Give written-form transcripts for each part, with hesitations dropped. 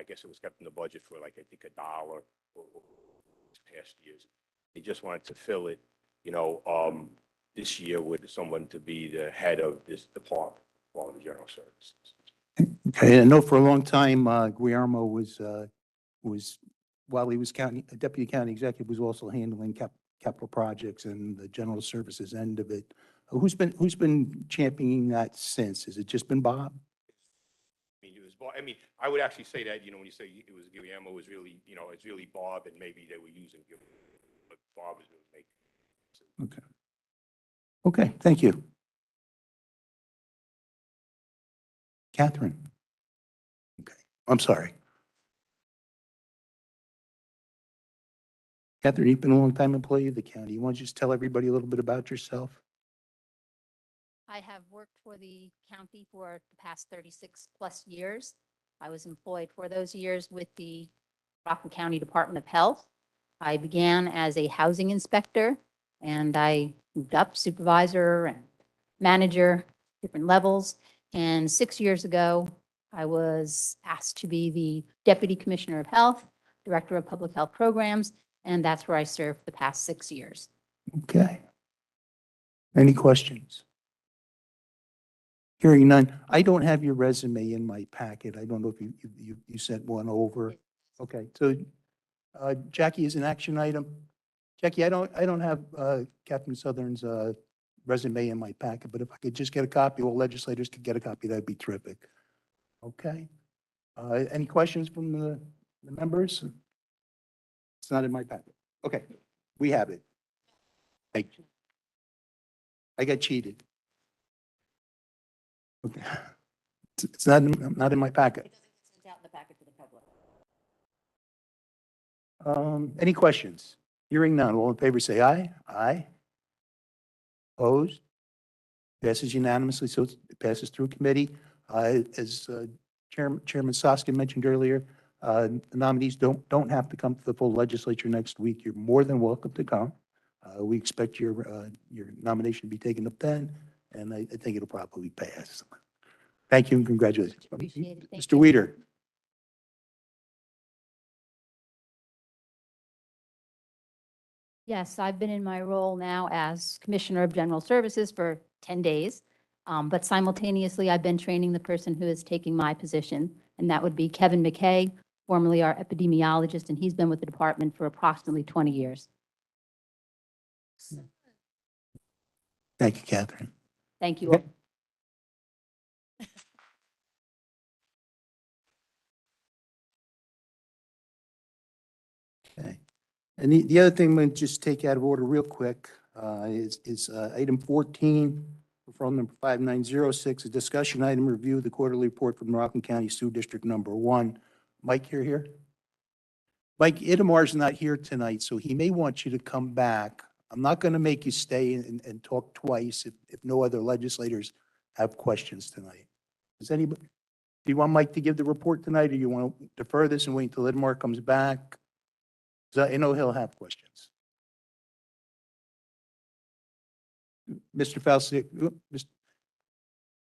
guess it was kept in the budget for like, I think $1 this past years. They just wanted to fill it, this year with someone to be the head of this department, Quality General Services. Okay, I know for a long time, Guillermo was, while he was deputy county executive, was also handling capital projects and the general services end of it. Who's been championing that since? Has it just been Bob? I would actually say that, when you say it was Guillermo, it was really, it's really Bob, and maybe they were using Guillermo, but Bob was really making. Okay. Okay, thank you. Catherine. Okay, I'm sorry. Catherine, you've been a long-time employee of the county. You want to just tell everybody a little bit about yourself? I have worked for the county for the past 36 plus years. I was employed for those years with the Rockland County Department of Health. I began as a housing inspector, and I moved up supervisor and manager, different levels. And 6 years ago, I was asked to be the Deputy Commissioner of Health, Director of Public Health Programs, and that's where I served for the past 6 years. Okay. Any questions? Hearing none. I don't have your resume in my packet. I don't know if you sent one over. Okay, so Jackie is an action item. Jackie, I don't have Captain Southern's resume in my packet, but if I could just get a copy, all legislators could get a copy, that'd be terrific. Okay. Any questions from the members? It's not in my packet. Okay, we have it. Thank you. I got cheated. Okay. It's not in my packet. It doesn't get sent out in the packet to the public. Any questions? Hearing none. All in favor, say aye. Aye. Opposed? Passes unanimously, so it passes through committee. As Chairman Soskin mentioned earlier, the nominees don't have to come to the full legislature next week. You're more than welcome to come. We expect your nomination to be taken up then, and I think it'll probably pass. Thank you and congratulations. Appreciate it. Thank Mr. you. Weider. Yes, I've been in my role now as Commissioner of General Services for 10 days. But simultaneously, I've been training the person who is taking my position, and that would be Kevin McKay, formerly our epidemiologist, and he's been with the department for approximately 20 years. Thank you, Catherine. Thank you all. Okay. And the other thing I'm going to just take out of order real quick is item 14, from number 5906, a discussion item review of the quarterly report from Rockland County Sewer District number 1. Mike, you're here? Mike Idamar's not here tonight, so he may want you to come back. I'm not going to make you stay and talk twice if no other legislators have questions tonight. Does anybody, do you want Mike to give the report tonight, or you want to defer this and wait until Idamar comes back? I know he'll have questions. Mr. Fauci,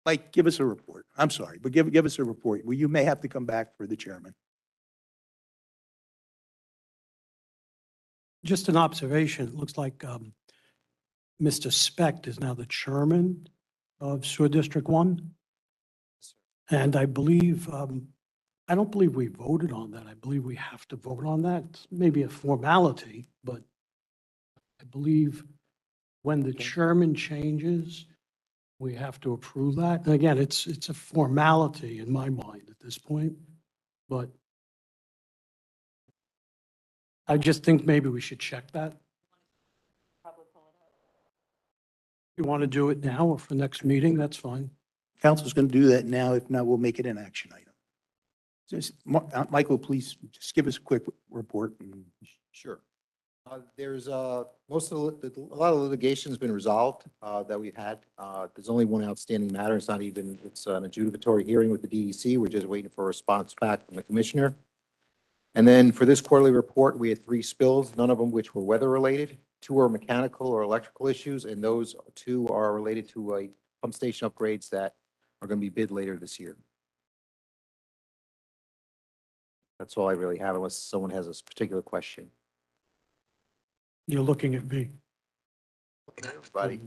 Mike, give us a report. I'm sorry, but give us a report. Well, you may have to come back for the chairman. Just an observation. It looks like Mr. Specht is now the chairman of Sewer District 1. And I believe, I don't believe we voted on that. I believe we have to vote on that. It's maybe a formality, but I believe when the chairman changes, we have to approve that. And again, it's a formality in my mind at this point, but I just think maybe we should check that. You want to do it now or for next meeting? That's fine. Council's going to do that now. If not, we'll make it an action item. Michael, please just give us a quick report. Sure. There's a lot of litigation has been resolved that we've had. There's only one outstanding matter. It's an adjudicatory hearing with the DEC. We're just waiting for a response back from the commissioner. And then for this quarterly report, we had 3 spills, none of them which were weather related. 2 are mechanical or electrical issues, and those 2 are related to a pump station upgrades that are going to be bid later this year. That's all I really have unless someone has a particular question. You're looking at me. Everybody.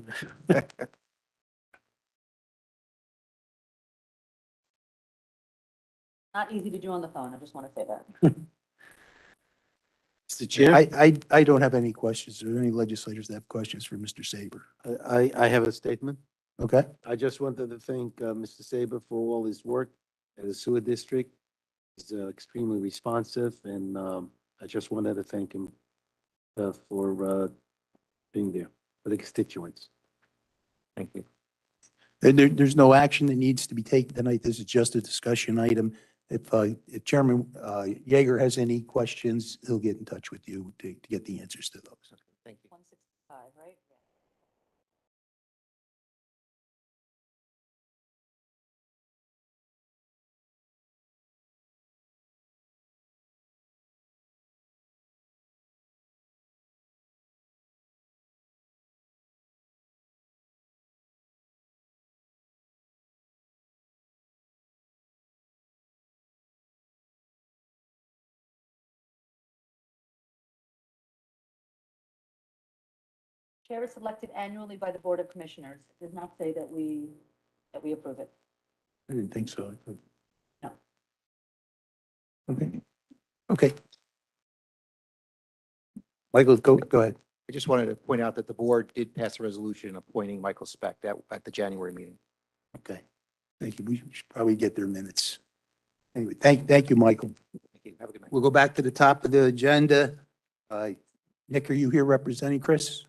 Not easy to do on the phone, I just want to say that. Mr. Chair, I don't have any questions. Are there any legislators that have questions for Mr. Saber? I have a statement. Okay? I just wanted to thank Mr. Saber for all his work at the sewer district. He's extremely responsive, and I just wanted to thank him for being there for the constituents. Thank you. There's no action that needs to be taken tonight. This is just a discussion item. If Chairman Yeager has any questions, he'll get in touch with you to get the answers to those. Thank you. 165, right? Chair is selected annually by the Board of Commissioners. It does not say that we approve it. I didn't think so. No. Okay. Okay. Michael, go ahead. I just wanted to point out that the board did pass a resolution appointing Michael Speck at the January meeting. Okay. Thank you. We should probably get their minutes. Anyway, thank you, Michael. Thank you. Have a good night. We'll go back to the top of the agenda. Nick, are you here representing Chris?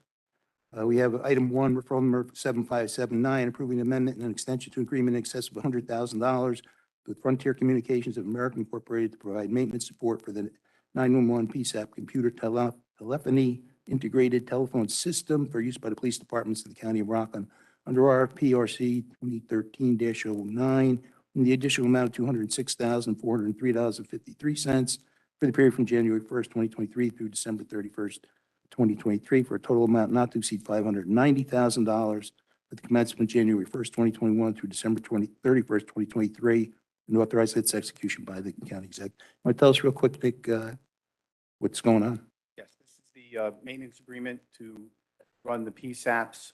We have item one, referral number 7579, approving amendment and an extension to agreement in excess of $100,000 with Frontier Communications of America Incorporated to provide maintenance support for the 911 PSAP computer telephony integrated telephone system for use by the police departments of the county of Rockland under RFP/RC 2013-09, in the additional amount of $206,403.53 for the period from January 1st, 2023 through December 31st, 2023, for a total amount not to exceed $590,000 with the commencement January 1st, 2021 through December 31st, 2023, and authorize its execution by the county exec. Want to tell us real quick, Nick, what's going on? Yes, this is the maintenance agreement to run the PSAPs,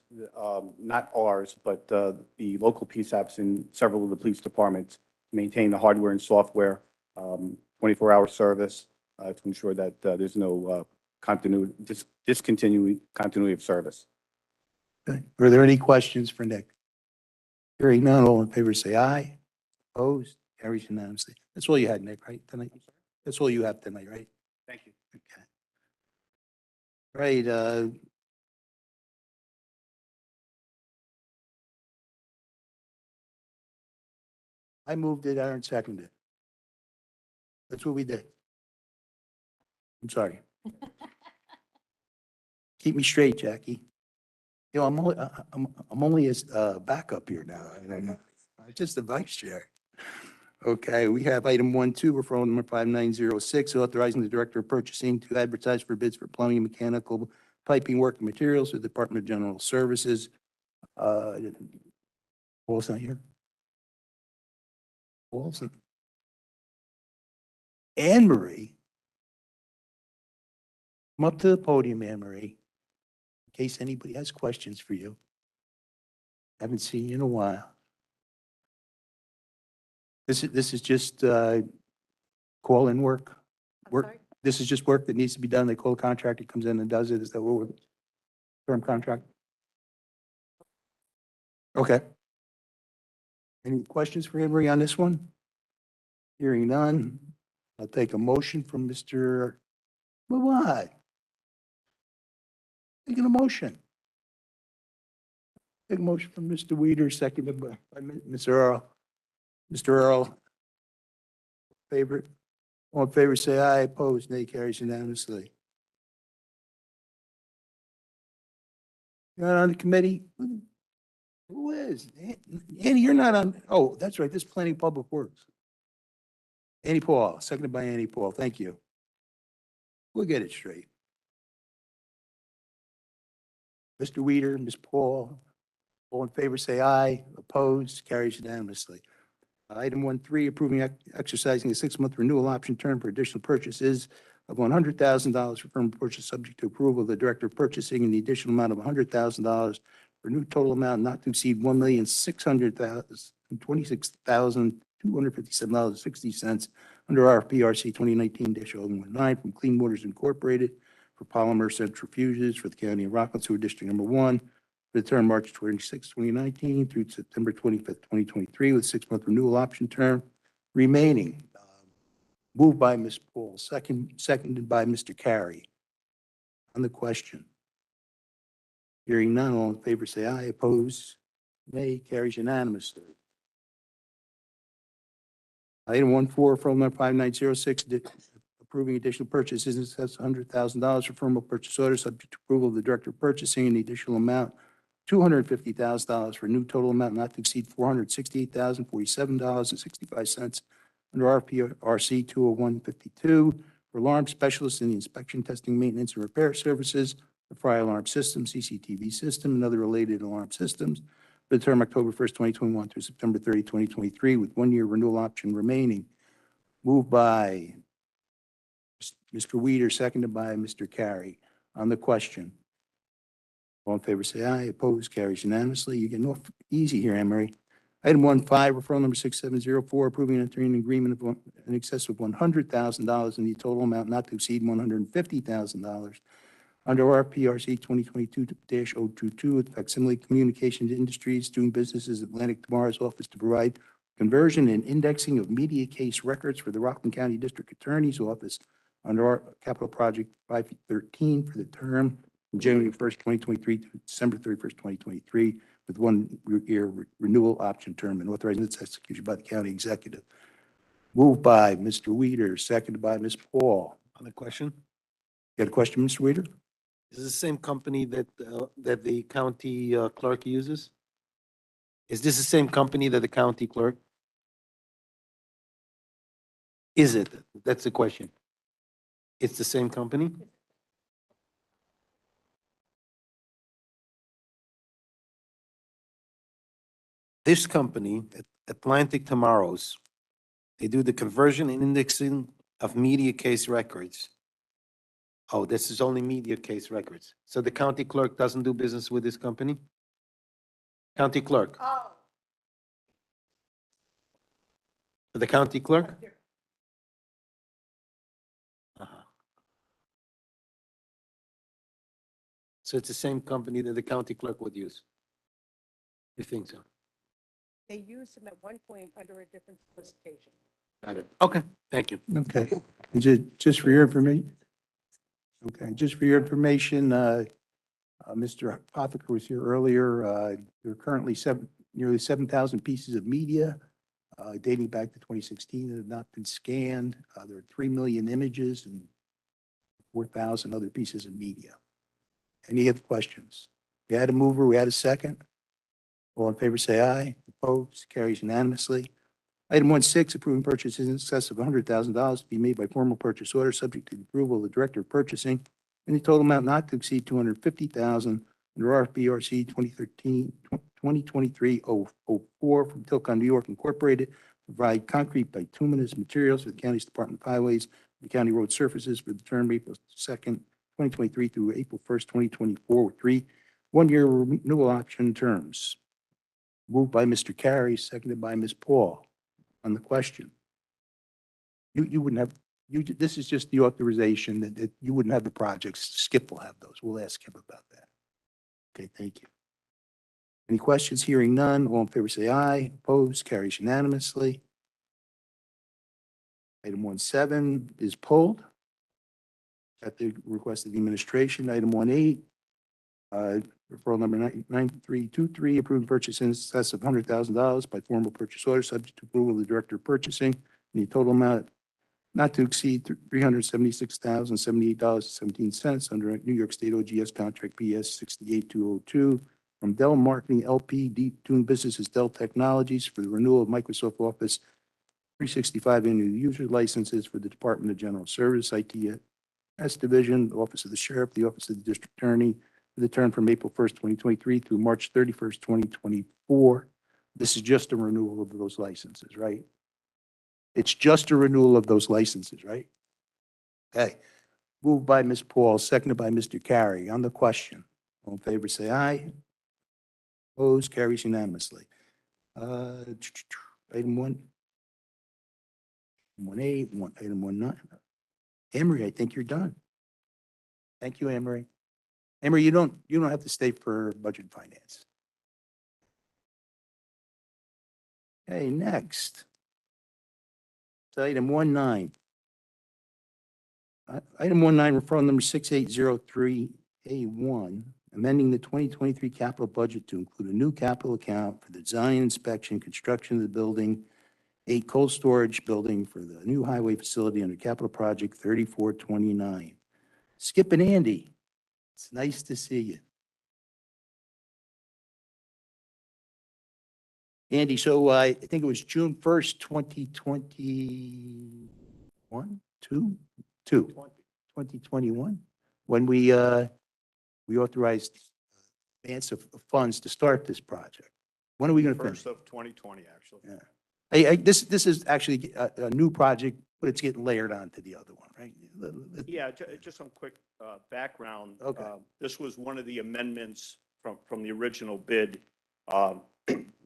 not ours, but the local PSAPs in several of the police departments, maintain the hardware and software, 24-hour service to ensure that there's no continuity of service. Okay. Are there any questions for Nick? Hearing none, all in favor say aye. Opposed? Carries unanimously. That's all you had, Nick, right, tonight? That's all you have tonight, right? Thank you. Okay. Right, I moved it, Aaron seconded it. That's what we did. I'm sorry. Keep me straight, Jackie. You know, I'm only a backup here now. I'm just a vice chair. Okay, we have item 1-2, referral number 5906, authorizing the Director of Purchasing to advertise for bids for plumbing, mechanical, piping work and materials with the Department of General Services. Paul's not here. Paul's not. Anne Marie. Come up to the podium, Anne Marie, in case anybody has questions for you. Haven't seen you in a while. This is just call-in work? I'm Work. sorry? This is just work that needs to be done. They call a contractor, comes in and does it. Is that what we're, term contract? Okay. Any questions for Henry on this one? Hearing none, I'll take a motion from Mr. What? Taking a motion. Take a motion from Mr. Weider, seconded by Mr. Earl. Mr. Earl. Favorite? All in favor, say aye. Opposed, nay. Carries unanimously. You're not on the committee? Who is? Annie, you're not on, oh, that's right, this is Planning Public Works. Annie Paul, seconded by Annie Paul. Thank you. We'll get it straight. Mr. Weider, Ms. Paul, all in favor, say aye. Opposed, carries unanimously. Item 1.3, approving exercising a 6-month renewal option term for additional purchases of $100,000 for firm purchase subject to approval of the Director of Purchasing and the additional amount of $100,000 for new total amount not to exceed $1,626,257.60 under RFP-RC 2019-019 from Clean Waters Incorporated for polymer centrifuges for the County of Rockland Sewer District Number 1 for the term March 26, 2019 through September 25th, 2023, with 6-month renewal option term remaining. Moved by Ms. Paul, seconded by Mr. Carey. On the question. Hearing none, all in favor say aye. Opposed, nay. Carries unanimously. Item 1.4, from number 5906, approving additional purchases in excess of $100,000 for formal purchase order subject to approval of the Director of Purchasing and the additional amount $250,000 for a new total amount not to exceed $468,047.65 under RPRC 20152 for alarm specialists in the inspection, testing, maintenance, and repair services, the fire alarm system, CCTV system, and other related alarm systems for the term October 1st, 2021 through September 30, 2023, with 1-year renewal option remaining. Moved by Mr. Weider, seconded by Mr. Carey. On the question. All in favor, say aye. Opposed, carries unanimously. You're getting off easy here, Anne Marie. Item 1.5, referral number 6704, approving and entering an agreement of in excess of $100,000 in the total amount not to exceed $150,000 under RPRC 2022-022 with Facsimile Communications Industries doing business as Atlantic Tomorrow's office to provide conversion and indexing of media case records for the Rockland County District Attorney's Office under our capital project 513 for the term from January 1st, 2023 to December 31st, 2023, with 1-year renewal option term and authorizing its execution by the county executive. Moved by Mr. Weider, seconded by Ms. Paul. On the question, You got a question, Mr. Weider? is this the same company that, that the county clerk uses? Is this the same company that the county clerk? Is it? That's the question. It's the same company? This company, Atlantic Tomorrows, they do the conversion and indexing of media case records. Oh, this is only media case records. So the county clerk doesn't do business with this company? County clerk? Oh. The county clerk? Uh-huh. So it's the same company that the county clerk would use? You think so? They used them at one point under a different solicitation. Got it. Okay, thank you. Okay. Just for your information. Okay, just for your information, Mr. Pothiker was here earlier. There are currently nearly 7,000 pieces of media dating back to 2016 that have not been scanned. There are 3 million images and 4,000 other pieces of media. Any other questions? We had a mover, we had a second. All in favor, say aye. Opposed, carries unanimously. Item 1.6, approving purchases in excess of $100,000 to be made by formal purchase order, subject to the approval of the Director of Purchasing, and the total amount not to exceed $250,000 under RFP-RC 2023-004 from Tilcon, New York Incorporated, to provide concrete bituminous materials for the county's Department of Highways and County Road Surfaces for the term April 2nd, 2023 through April 1st, 2024, with 3 1-year renewal option terms. Moved by Mr. Carey, seconded by Ms. Paul. On the question. You wouldn't have, this is just the authorization that you wouldn't have the projects. Skip will have those. We'll ask him about that. Okay, thank you. Any questions? Hearing none. All in favor, say aye. Opposed, carries unanimously. Item 1.7 is pulled at the request of the administration. Item 1.8, referral number 9323, approved purchase in excess of $100,000 by formal purchase order, subject to approval of the Director of Purchasing, and the total amount not to exceed $376,078.17 under New York State OGS contract PS 68202 from Dell Marketing LP, doing business as Dell Technologies for the renewal of Microsoft Office 365 annual user licenses for the Department of General Service, ITS Division, the Office of the Sheriff, the Office of the District Attorney, for the term from April 1st, 2023 through March 31st, 2024, This is just a renewal of those licenses, right? It's just a renewal of those licenses, right? Okay. Moved by Ms. Paul, seconded by Mr. Carey. On the question, all in favor, say aye. Opposed, carries unanimously. Item 1A, item 19. Emery, I think you're done. Thank you, Emery. Emery, you don't have to stay for budget and finance. Okay, next. It's item 19. Item 19, referral number 6803A1, amending the 2023 capital budget to include a new capital account for the design, inspection, construction of the building, 8 cold storage building for the new highway facility under capital project 3429. Skip and Andy, it's nice to see you. Andy, so I think it was June 1st, 2021, 2021, when we authorized advance of funds to start this project. When are we going to finish? First of 2020, actually. Yeah. This is actually a new project, but it's getting layered onto the other one, right? Yeah, just some quick background. Okay. This was one of the amendments from the original bid.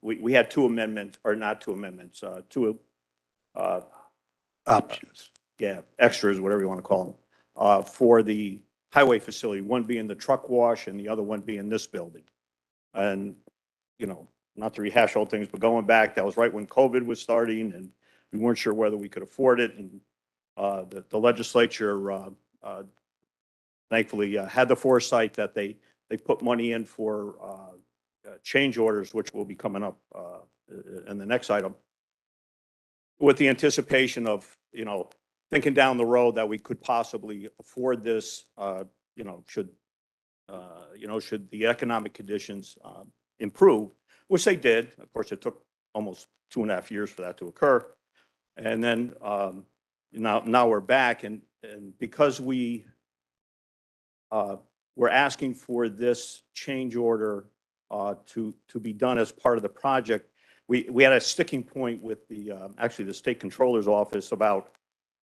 We had two amendments, or not two amendments, two Options. yeah, extras, whatever you want to call them, for the highway facility, one being the truck wash and the other one being this building. And, you know, not to rehash old things, but going back, that was right when COVID was starting and we weren't sure whether we could afford it. And the legislature thankfully had the foresight that they put money in for change orders, which will be coming up in the next item, with the anticipation of, you know, thinking down the road that we could possibly afford this, you know, should the economic conditions improve, which they did. Of course, it took almost 2.5 years for that to occur. And then now we're back, and because we're asking for this change order to be done as part of the project. We had a sticking point with the actually the state controller's office about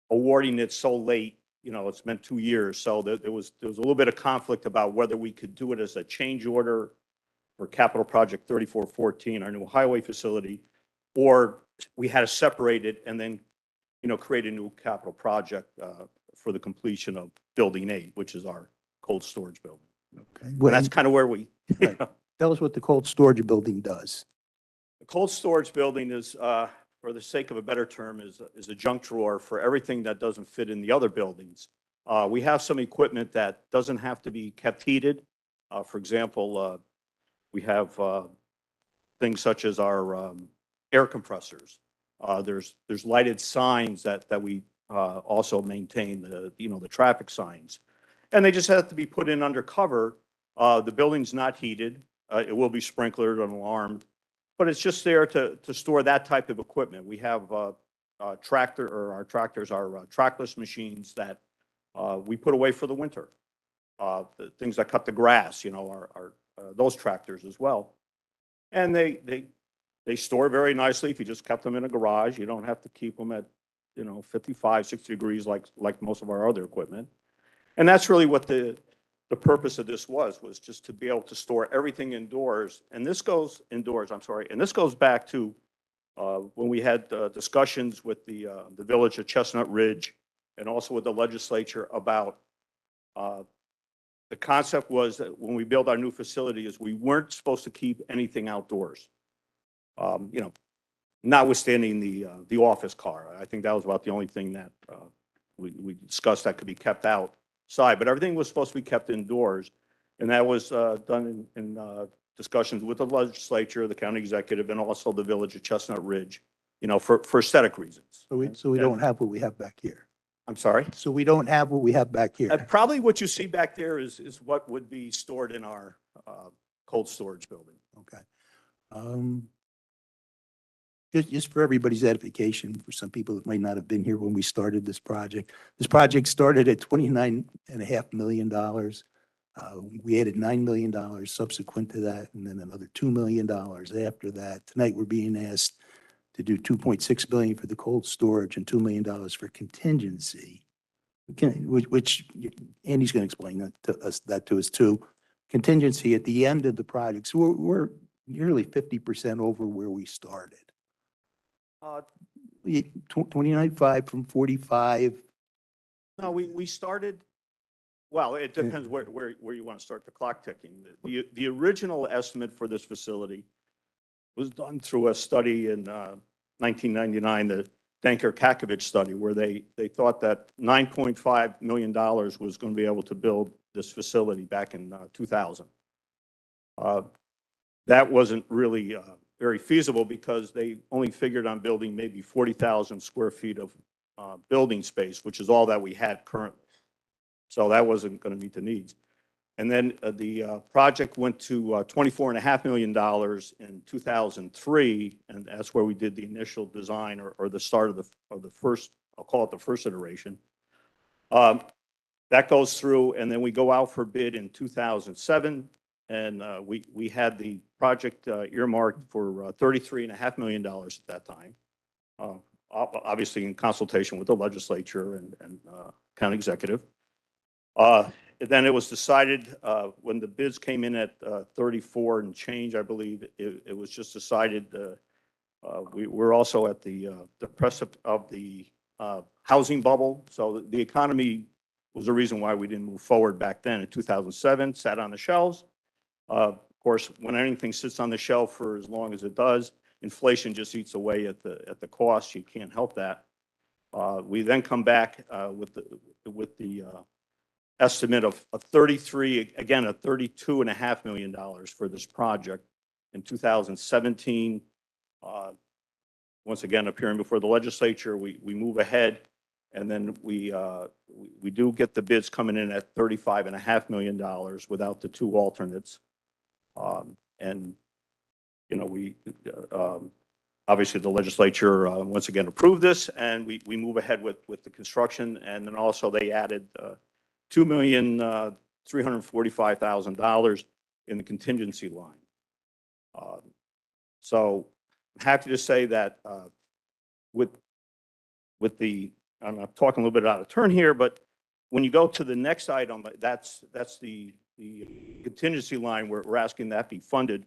awarding it so late. You know, it's been 2 years, so there was a little bit of conflict about whether we could do it as a change order for capital project 3414, our new highway facility, or we had to separate it and then, you know, create a new capital project for the completion of building 8, which is our cold storage building. Okay. And that's kind of where we. Right. Tell us what the cold storage building does. The cold storage building is, for the sake of a better term, is a junk drawer for everything that doesn't fit in the other buildings. We have some equipment that doesn't have to be kept heated. For example, we have things such as our air compressors. There's lighted signs that we also maintain, the traffic signs. And they just have to be put in under cover. The building's not heated. It will be sprinklered and alarmed, but it's just there to store that type of equipment. We have our tractors are trackless machines that we put away for the winter. The things that cut the grass, you know, are those tractors as well. And they store very nicely. If you just kept them in a garage, you don't have to keep them at, 55, 60 degrees like most of our other equipment. And that's really what the purpose of this was just to be able to store everything indoors. And this goes indoors, I'm sorry. And this goes back to when we had discussions with the village of Chestnut Ridge and also with the legislature about the concept was that when we build our new facility is we weren't supposed to keep anything outdoors. Notwithstanding the office car. I think that was about the only thing that we discussed that could be kept outside, but everything was supposed to be kept indoors. And that was done in discussions with the legislature, the county executive, and also the village of Chestnut Ridge, for aesthetic reasons. So we don't have what we have back here. I'm sorry? So we don't have what we have back here. Probably what you see back there is what would be stored in our cold storage building. Okay. Just for everybody's edification, for some people that might not have been here when we started this project started at $29.5 million. We added $9 million subsequent to that, and then another $2 million after that. Tonight, we're being asked to do $2.6 billion for the cold storage and $2 million for contingency. Which Andy's going to explain that to us too. Contingency at the end of the project. So we're nearly 50% over where we started. 29.5 from 45. No, we started, well, it depends where you want to start the clock ticking. The original estimate for this facility was done through a study in 1999, the Danker-Kakovich study, where they thought that $9.5 million was going to be able to build this facility back in 2000. That wasn't really very feasible because they only figured on building maybe 40,000 square feet of building space, which is all that we had currently. So that wasn't going to meet the needs. And then the project went to $24.5 million in 2003, and that's where we did the initial design or the start of the first, I'll call it the first iteration. That goes through, and then we go out for bid in 2007, and we had the project earmarked for $33.5 million at that time, obviously in consultation with the legislature and county executive. Then it was decided when the bids came in at 34 and change, I believe, it was just decided we're also at the precipice of the housing bubble. So the economy was the reason why we didn't move forward back then. In 2007, sat on the shelves. Of course, when anything sits on the shelf for as long as it does, inflation just eats away at the cost. You can't help that. We then come back with the estimate of a $32.5 million for this project in 2017. Once again, appearing before the legislature, we move ahead, and then we do get the bids coming in at $35.5 million without the two alternates. And, you know, obviously the legislature once again approved this, and we move ahead with the construction, and then also they added $2,345,000 in the contingency line. So I'm happy to say that with the, I'm talking a little bit out of turn here, but when you go to the next item, that's the contingency line where we're asking that be funded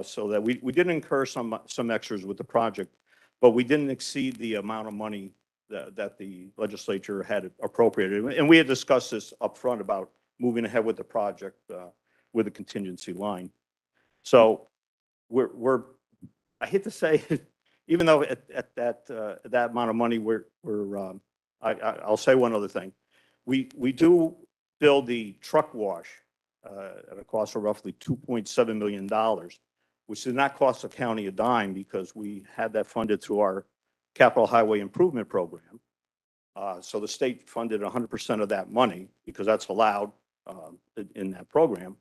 so that we did incur some extras with the project, but we didn't exceed the amount of money that the legislature had appropriated. And we had discussed this up front about moving ahead with the project with a contingency line. So we're I hate to say, even though at that amount of money, I'll say one other thing. We do build the truck wash at a cost of roughly $2.7 million, which did not cost the county a dime because we had that funded through our Capital Highway Improvement Program. So the state funded 100% of that money because that's allowed in that program.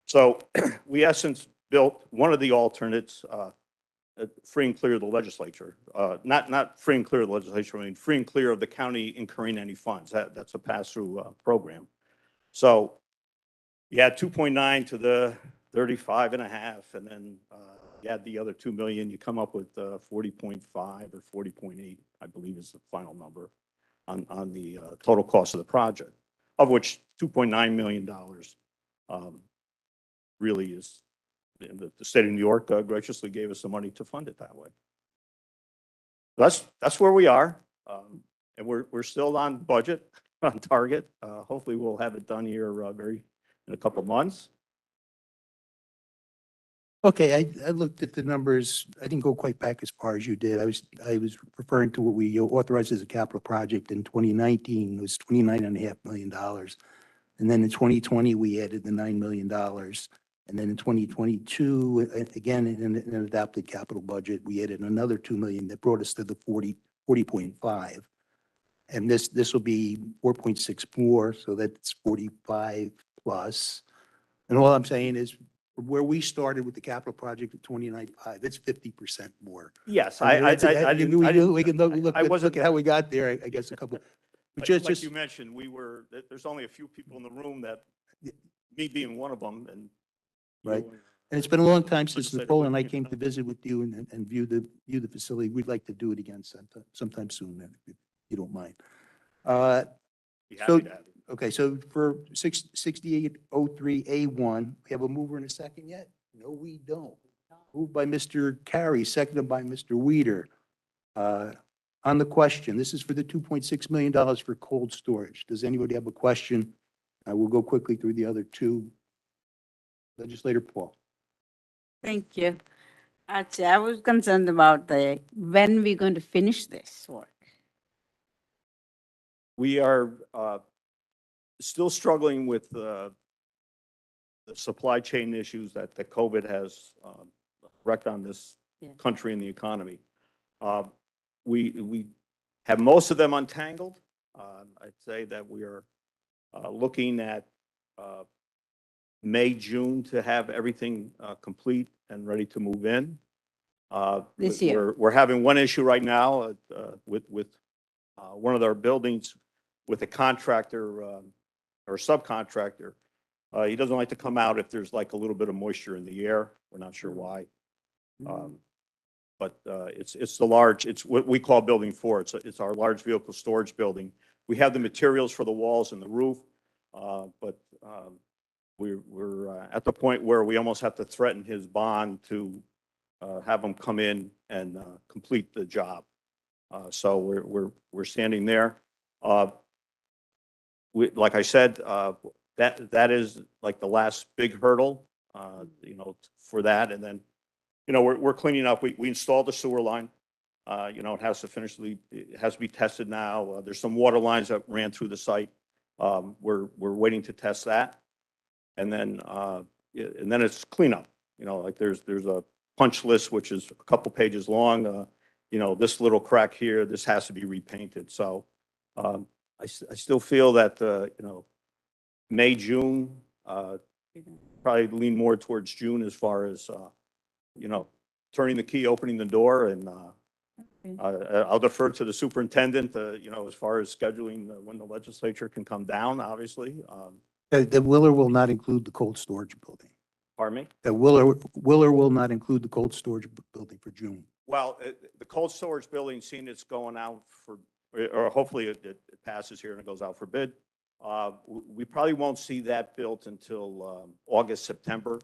So we, in essence, built one of the alternates free and clear of the legislature. Not free and clear of the legislature, I mean free and clear of the county incurring any funds. That's a pass-through program. So you add 2.9 to the 35.5, and then you add the other 2 million, you come up with 40.5 or 40.8, I believe is the final number on the total cost of the project, of which $2.9 million really is, the state of New York graciously gave us the money to fund it that way. That's where we are, and we're still on budget, on target. Hopefully we'll have it done here in a couple of months. Okay, I looked at the numbers. I didn't go quite back as far as you did. I was referring to what we authorized as a capital project in 2019. It was $29.5 million. And then in 2020, we added the $9 million. And then in 2022, again, in an adopted capital budget, we added another $2 million that brought us to the 40.5. And this will be 4.64, so that's 45 plus. And all I'm saying is, where we started with the capital project at 29.5, it's 50% more. Yes, I I didn't. We can look wasn't- at how we got there. I guess a couple. Like you mentioned, there's only a few people in the room that me being one of them and. Right. And it's been a long time since Legislator Nicole and I Whitney. came to visit with you and view the facility. We'd like to do it again sometime soon, if you don't mind. Be So, happy to have it. okay, so for 6803A1, we have a mover and a second yet? No, we don't. Moved by Mr. Carey, seconded by Mr. Weider. On the question, this is for the $2.6 million for cold storage. Does anybody have a question? I will go quickly through the other two. Legislator Paul. Thank you. Actually, I was concerned about when we're going to finish this work. We are still struggling with the supply chain issues that COVID has wreaked on this Yeah. country and the economy. We have most of them untangled. I'd say that we are looking at May, June to have everything complete and ready to move in. This year. We're having one issue right now with one of our buildings with a contractor or subcontractor. He doesn't like to come out if there's like a little bit of moisture in the air. We're not sure why. But it's what we call Building 4. It's our large vehicle storage building. We have the materials for the walls and the roof, but we're at the point where we almost have to threaten his bond to have him come in and complete the job. So we're standing there. Like I said, that is like the last big hurdle, for that. And then, we're cleaning up. We installed the sewer line. It has to be tested now. There's some water lines that ran through the site. We're waiting to test that. And then it's cleanup. Like there's a punch list, which is a couple pages long. This little crack here, this has to be repainted. So I still feel that, May, June, probably lean more towards June as far as, turning the key, opening the door, and I'll defer to the superintendent, as far as scheduling when the legislature can come down, obviously. The Willer will not include the cold storage building. Pardon me? The Willer will not include the cold storage building for June. Well, the cold storage building, seeing it's going out or hopefully it passes here and it goes out for bid. We probably won't see that built until August, September.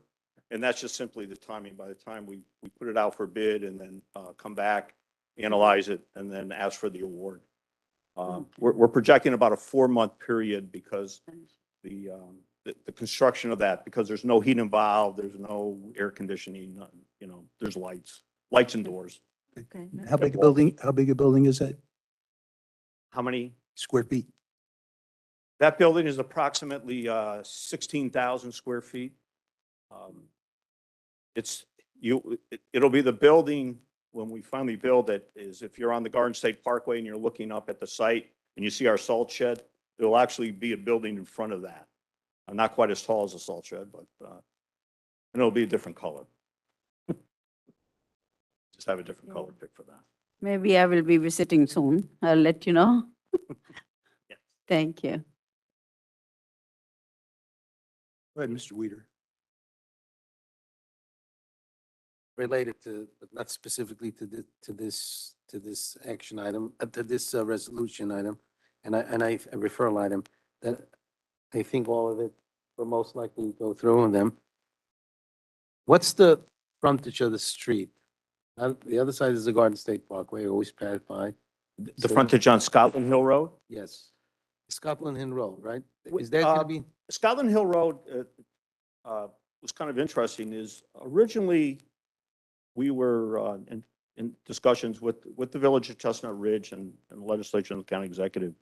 And that's just simply the timing. By the time we put it out for bid and then come back, analyze it, and then ask for the award. We're projecting about a 4-month period because the construction of that, because there's no heat involved, there's no air conditioning, there's lights and doors. Okay. How big a building is that? How many? Square feet? That building is approximately 16,000 square feet. It'll be the building when we finally build it, is if you're on the Garden State Parkway and you're looking up at the site and you see our salt shed, there'll actually be a building in front of that. Not quite as tall as a salt shed, but and it'll be a different color. Just have a different color pick for that. Maybe I will be visiting soon. I'll let you know. Yes. Thank you. Go ahead, Mr. Weider. Related to, but not specifically to this action item, to this resolution item, and a referral item, that I think all of it will most likely go through them. What's the frontage of the street? The other side is the Garden State Parkway, always pass by. The frontage on Scotland Hill Road? Yes. Scotland Hill Road, right? Is that going to be? Scotland Hill Road was kind of interesting, is originally we were in discussions with the Village of Chestnut Ridge and the legislature and the county executive.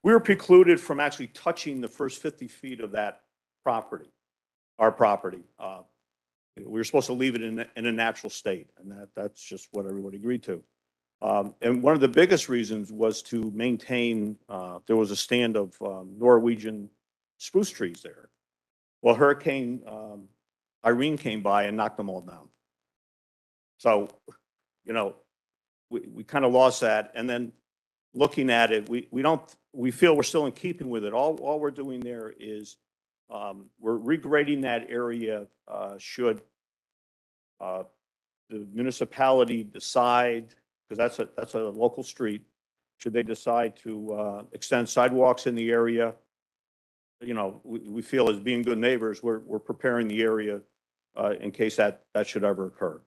We were precluded from actually touching the first 50 feet of that property, our property. We were supposed to leave it in a natural state, and that's just what everybody agreed to. And one of the biggest reasons was to maintain, there was a stand of Norwegian spruce trees there. Well, Hurricane Irene came by and knocked them all down. So, we kind of lost that. And then looking at it, we feel we're still in keeping with it. All we're doing there is We're regrading that area, should, the municipality decide, because that's a local street, should they decide to, extend sidewalks in the area, you know, we feel as being good neighbors, we're preparing the area, in case that should ever occur.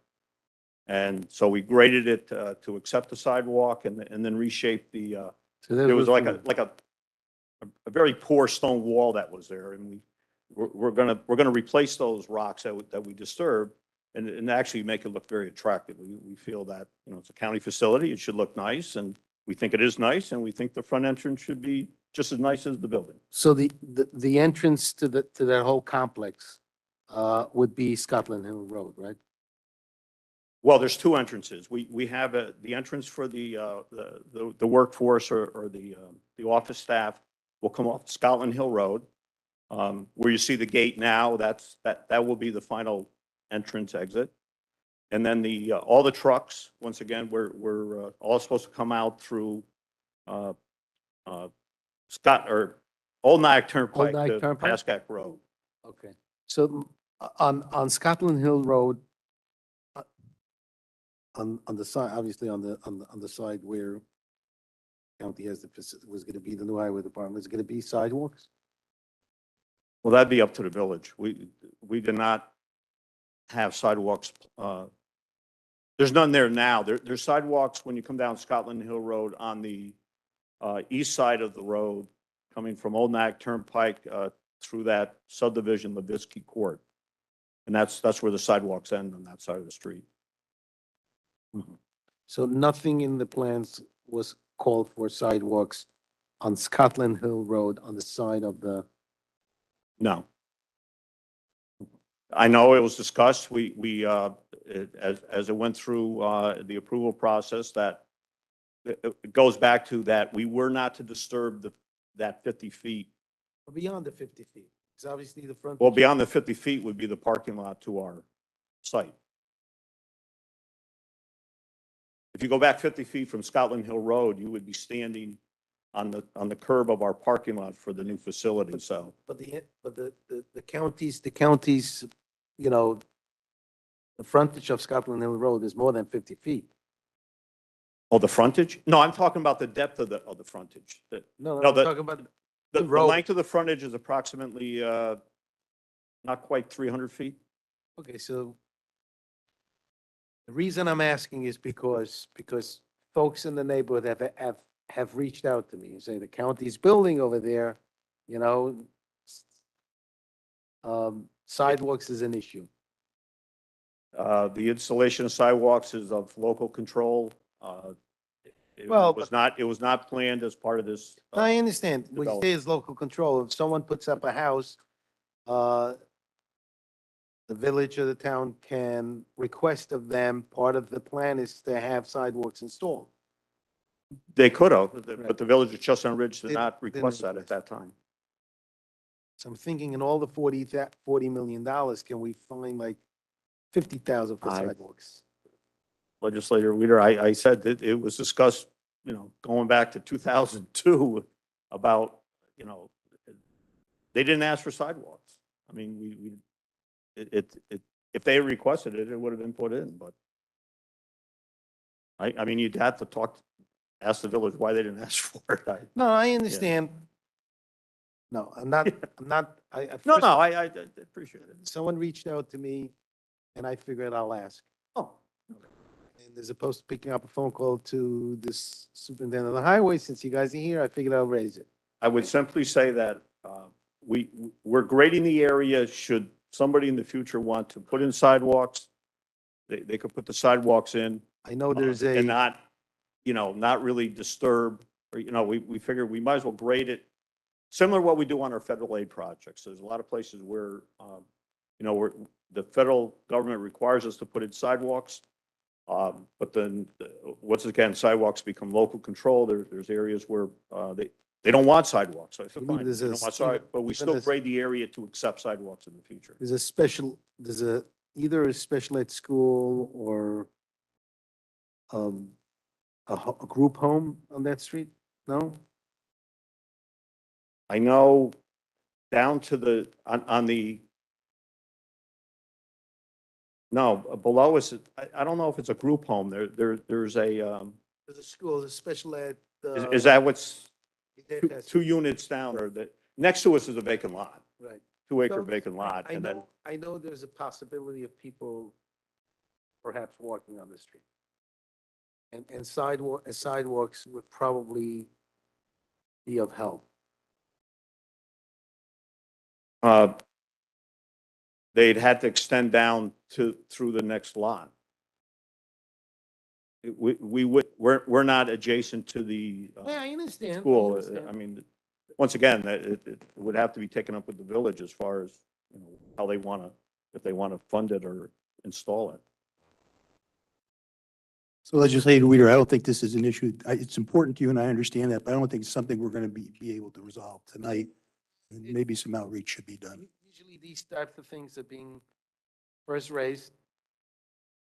And so we graded it, to accept the sidewalk and then reshape the, So that there was like from- a very poor stone wall that was there, and we're gonna replace those rocks that we disturbed and actually make it look very attractive. We feel that, you know, it's a county facility, it should look nice, and we think it is nice, and we think the front entrance should be just as nice as the building. So the entrance to that whole complex would be Scotland Hill Road, right? Well, there's two entrances. We have the entrance for the workforce or the office staff will come off Scotland Hill Road. Where you see the gate now, that will be the final entrance exit. And then all the trucks, once again, we're all supposed to come out through Old Nyack Turnpike Nyack to Turnpike? Pascack Road. Okay. So on Scotland Hill Road, on the side, obviously on the side where county has was going to be the new highway department, is going to be sidewalks? Well, that'd be up to the village. We did not have sidewalks. There's none there now. There's sidewalks when you come down Scotland Hill Road on the east side of the road, coming from Old Nyack Turnpike through that subdivision, Levitsky Court. And that's where the sidewalks end on that side of the street. So nothing in the plans was called for sidewalks on Scotland Hill Road on the side of the, No. I know it was discussed. As it went through the approval process, that it goes back to that we were not to disturb that 50 feet. beyond the 50 feet. Because obviously the front. Well, beyond the 50 feet would be the parking lot to our site. If you go back 50 feet from Scotland Hill Road, you would be standing on the curb of our parking lot for the new facility, so. But the counties, you know, the frontage of Scotland Hill Road is more than 50 feet. Oh, the frontage? No, I'm talking about the depth of the frontage. No, No, I'm talking about, The road. length of the frontage is approximately, not quite 300 feet. okay, so the reason I'm asking is because folks in the neighborhood have reached out to me and say the county's building over there, you know, sidewalks is an issue. The installation of sidewalks is of local control. It Well, was not planned as part of this. I understand. What you develop- say is local control. If someone puts up a house, the village or the town can request of them, part of the plan is to have sidewalks installed. They could have, Right. but the village of Chestnut Ridge did Didn't- not didn't request that at request. that time. So I'm thinking in all the $40 million, can we find like 50,000 for I- sidewalks? Legislator Weider, I said that it was discussed, you know, going back to 2002 about, you know, they didn't ask for sidewalks. I mean, if they requested it, it would have been put in, but I mean, you'd have to ask the village why they didn't ask for it. No, I understand. No, I No, I appreciate it. someone reached out to me and I figured I'll ask. Oh, And as opposed to picking up a phone call to this superintendent of the highway, since you guys are here, I figured I'll raise it. I would simply say that we're grading the area. Should somebody in the future want to put in sidewalks, they could put the sidewalks in. I know there's And a, not, you know, not really disturb, or, you know, we figured we might as well grade it. Similar to what we do on our federal aid projects. There's a lot of places where, you know, where the federal government requires us to put in sidewalks. But then, once again, sidewalks become local control. There's areas where they don't want sidewalks. So I said, Even fine, there's they a- don't want sidewalks, but we even still there's- grade the area to accept sidewalks in the future. there's either a special ed school or a group home on that street? No? I know down to the, on the, no, below us, I don't know if it's a group home. There's a, There's a school, there's a special ed. is that what's that's- two units down, or that, next to us is a vacant lot, Right. 2 acre So, vacant lot, and then, I know there's a possibility of people perhaps walking on the street. And sidewalks would probably be of help. they'd had to extend down through the next lot. We're not adjacent to the Yeah, I understand. school. I mean, once again, it would have to be taken up with the village as far as, you know, how they want to, if they want to fund it or install it. So legislative leader, I don't think this is an issue. It's important to you and I understand that, but I don't think it's something we're going to be able to resolve tonight. And maybe some outreach should be done. Usually these types of things are being first raised,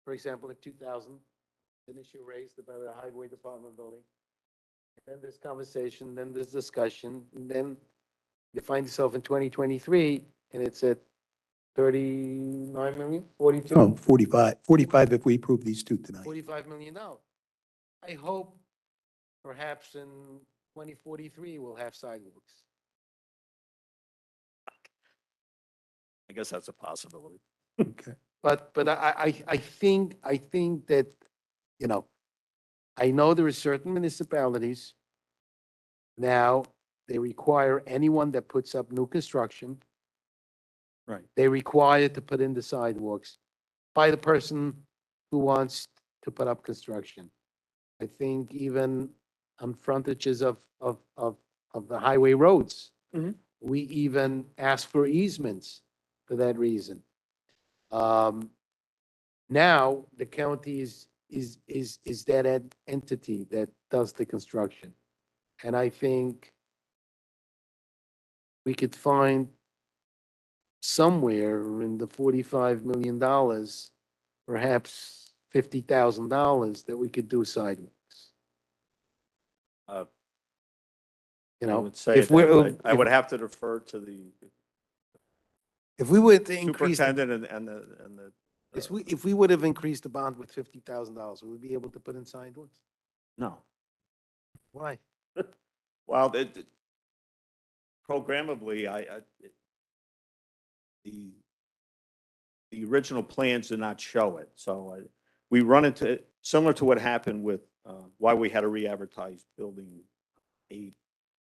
for example, in 2000, an issue raised about a highway department building. And then there's conversation, then there's discussion, and then you find yourself in 2023 and it's at 39 million, 42? Oh, 45 if we approve these two tonight. $45 million. I hope perhaps in 2043 we'll have sidewalks. I guess that's a possibility. Okay. But I think that, you know, I know there are certain municipalities now, they require anyone that puts up new construction, Right. they require to put in the sidewalks by the person who wants to put up construction. I think even on frontages of the highway roads, Mhm. we even ask for easements for that reason. Now, the county is that entity that does the construction. And I think we could find somewhere in the $45 million, perhaps $50,000 that we could do sidewalks. Uh, You I know, would say if we're, that I would have to defer to the if we were to increase, superintendent and the. if we would have increased the bond with $50,000, would we be able to put in sidewalks? No. Why? Well, programmably, the original plans did not show it. So we run into, similar to what happened with, why we had to re-advertise building 8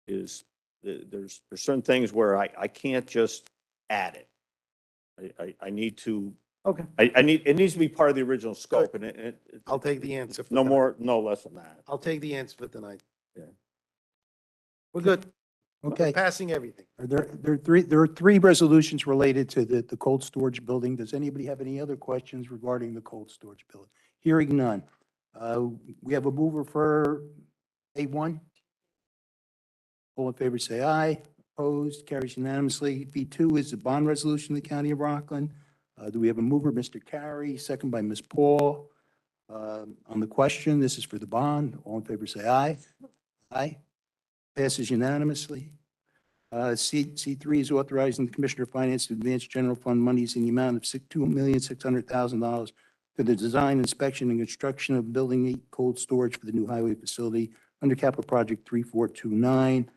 is there's certain things where I can't just add it. I need to, Okay. it needs to be part of the original scope, and I'll take the answer. for no tonight. more, no less than that. I'll take the answer for tonight. Yeah. We're good. Okay. We're passing everything. There are three resolutions related to the cold storage building. Does anybody have any other questions regarding the cold storage building? Hearing none. We have a mover for A1. All in favor, say aye. Opposed, carries unanimously. B2 is the bond resolution of the County of Rockland. Do we have a mover, Mr. Carey, second by Ms. Paul? On the question, this is for the bond. All in favor, say aye. Aye. Passes unanimously. C3 is authorizing the Commissioner of Finance to advance general fund monies in the amount of $2,600,000 for the design, inspection, and construction of Building 8 cold storage for the new highway facility under Capital Project 3429.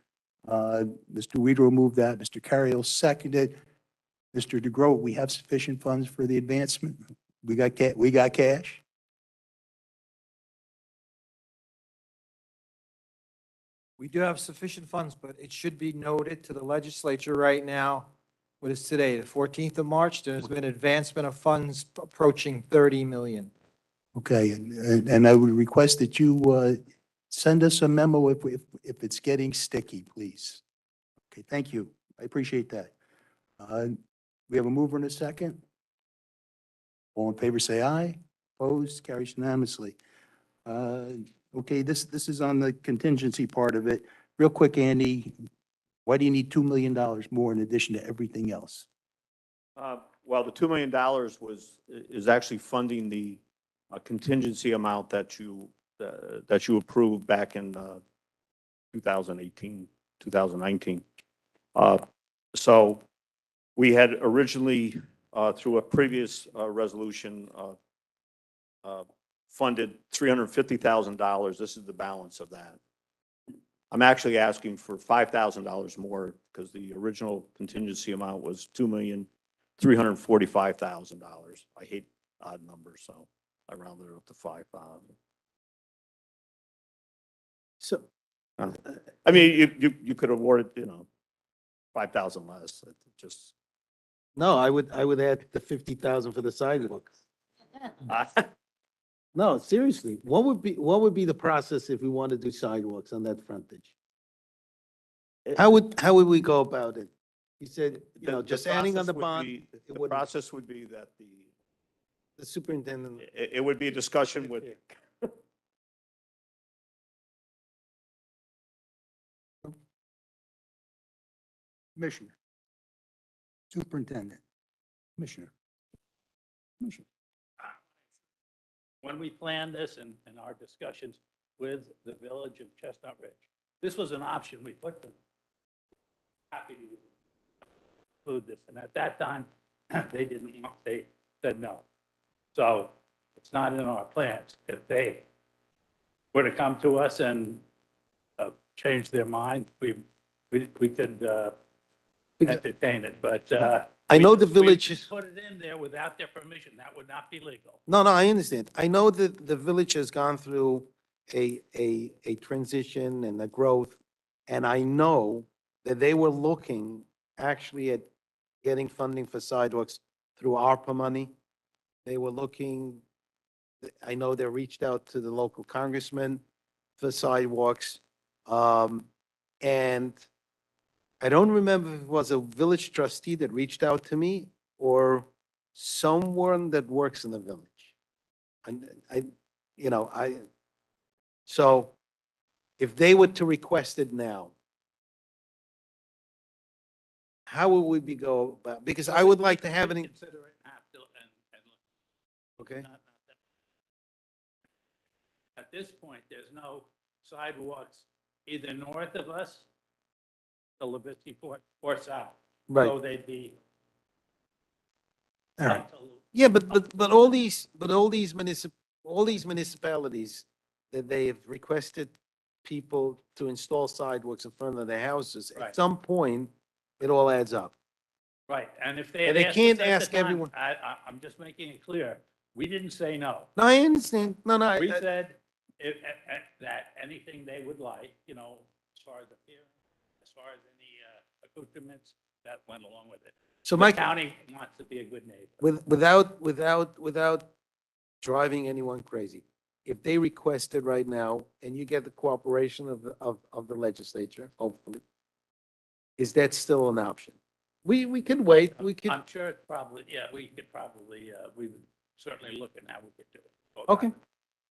Mr. Weider moved that. Mr. Carriel seconded. Mr. DeGro, we have sufficient funds for the advancement? We got cash? We do have sufficient funds, but it should be noted to the legislature right now, what is today, the 14th of March, there's been advancement of funds approaching 30 million. Okay, and I would request that you send us a memo if it's getting sticky, please. Okay, thank you. I appreciate that. We have a mover and a second. All in favor, say aye. Opposed, carries unanimously. Okay, this is on the contingency part of it. Real quick, Andy, why do you need $2 million more in addition to everything else? Well, the $2 million is actually funding the contingency amount that you approved back in 2018, 2019. So we had originally, through a previous resolution, funded $350,000. This is the balance of that. I'm actually asking for $5,000 more because the original contingency amount was $2,345,000. I hate odd numbers, so I rounded it up to 5,000. So, I mean, you could award it, 5,000 less. It just, no, I would add the 50,000 for the sidewalks. No, seriously, what would be the process if we want to do sidewalks on that frontage? How would we go about it? You said, just adding on the bond, The wouldn't- process would be that the superintendent. it would be a discussion with, Commissioner. Superintendent. Commissioner. Commissioner. When we planned this and our discussions with the village of Chestnut Ridge, this was an option we put them. Happy to include this. And at that time, they didn't, they said no. So it's not in our plans. If they were to come to us and change their mind, we could entertain it, but. I know we- the village we is- Put it in there without their permission. That would not be legal. No, I understand. I know that the village has gone through a transition and a growth. And I know that they were looking actually at getting funding for sidewalks through ARPA money. They were looking, I know they reached out to the local congressman for sidewalks. And I don't remember if it was a village trustee that reached out to me or someone that works in the village. And so if they were to request it now, how would we go about, because I would like to have it, Consider it and have to, and look. okay? Not that. At this point, there's no sidewalks either north of us, the Levitsky Port, or south. Right. So they'd be. All right. Yeah, but all these municipalities that they have requested people to install sidewalks in front of their houses, at Right. some point, it all adds up. Right, and if they And had they asked us can't at the ask time, everyone- I'm just making it clear, we didn't say no. No, I understand. No, We said that anything they would like, as far as the pier, as far as any accoutrements that went along with it. so The my, county wants to be a good neighbor. without driving anyone crazy, if they requested right now, and you get the cooperation of the legislature, hopefully, is that still an option? We can wait, we can, I'm sure it's probably, yeah, we could probably, we would certainly look at how we could do it. okay.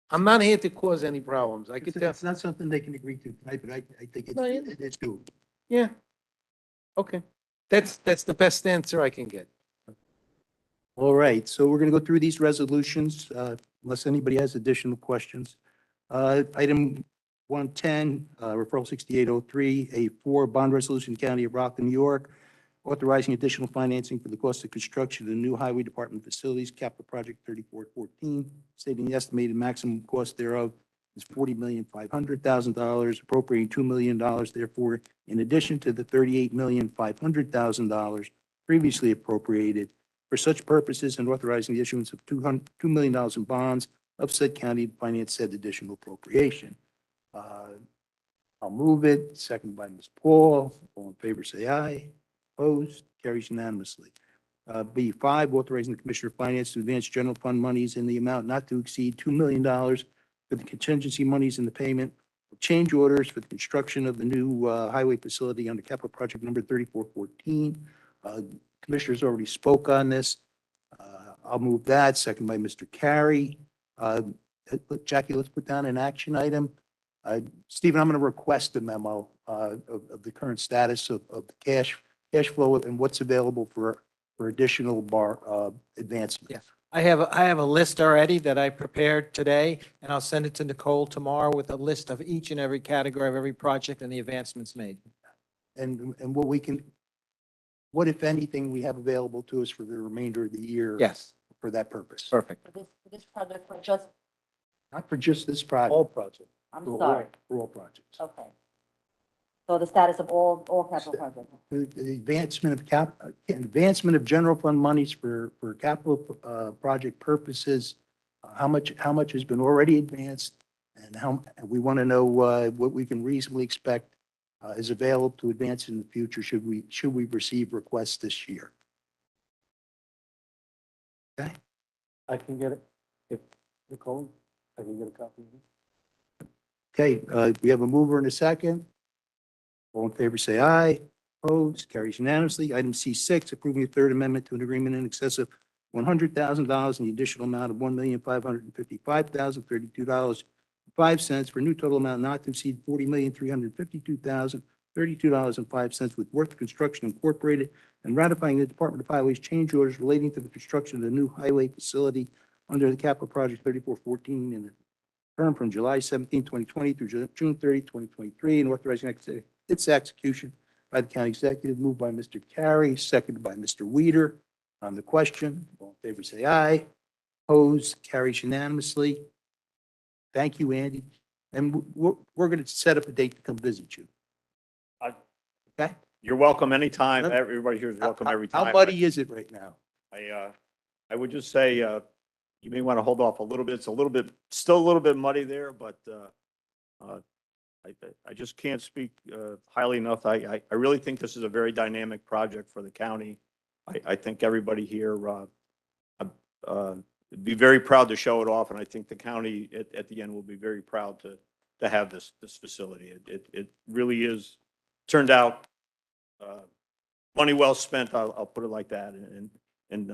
I'm not here to cause any problems. I could tell, It's not something they can agree to tonight, but I think No, it's doable. yeah. Okay. That's the best answer I can get. All right, so we're going to go through these resolutions, unless anybody has additional questions. Item 110, referral 6803, A4, bond resolution, County of Rockland, New York, authorizing additional financing for the cost of construction of the new Highway Department facilities, capital project 3414, stating the estimated maximum cost thereof is $40,500,000, appropriating $2 million, therefore, in addition to the $38,500,000 previously appropriated for such purposes, and authorizing the issuance of $2 million in bonds of said county to finance said additional appropriation. I'll move it. Second by Ms. Paul. All in favor, say aye. Opposed? Carries unanimously. B5, authorizing the Commissioner of Finance to advance general fund monies in the amount not to exceed $2 million for the contingency monies in the payment of change orders for the construction of the new highway facility under capital project number 3414. Commissioners already spoke on this. I'll move that. Second by Mr. Carey. Jackie, let's put down an action item. Stephen, I'm going to request a memo of the current status of the cash flow and what's available for additional advancement. Yeah. I have a list already that I prepared today, and I'll send it to Nicole tomorrow with a list of each and every category of every project and the advancements made. And what we can, what, if anything, we have available to us for the remainder of the year? Yes, For that purpose? perfect. For this project, for just, Not for just this project. All projects. I'm for all- sorry, For all projects. okay. So the status of all capital projects. The advancement of general fund monies for capital, project purposes, how much has been already advanced? And and we want to know, what we can reasonably expect, is available to advance in the future, should we receive requests this year? Okay, I can get it. If Nicole, I can get a copy of it. okay, we have a mover and a second. All in favor, say aye. Opposed, carries unanimously. Item C6, approving a third amendment to an agreement in excess of $100,000 and the additional amount of $1,555,032.05 for a new total amount not to exceed $40,352,032.05 with Worth Construction Incorporated, and ratifying the Department of Highways change orders relating to the construction of the new highway facility under the capital project 3414 in the term from July 17, 2020 through June 30, 2023, and authorizing its execution by the county executive, moved by Mr. Carey, seconded by Mr. Weider. On the question, all in favor, say aye. Opposed, carries unanimously. Thank you, Andy. And we're going to set up a date to come visit you. Okay? You're welcome anytime. Everybody here is welcome every time. How muddy is it right now? I would just say, you may want to hold off a little bit. It's still a little bit muddy there, but, I just can't speak, highly enough. I really think this is a very dynamic project for the county. I think everybody here, be very proud to show it off, and I think the county at the end will be very proud to have this facility. It really is turned out, money well spent. I'll put it like that. And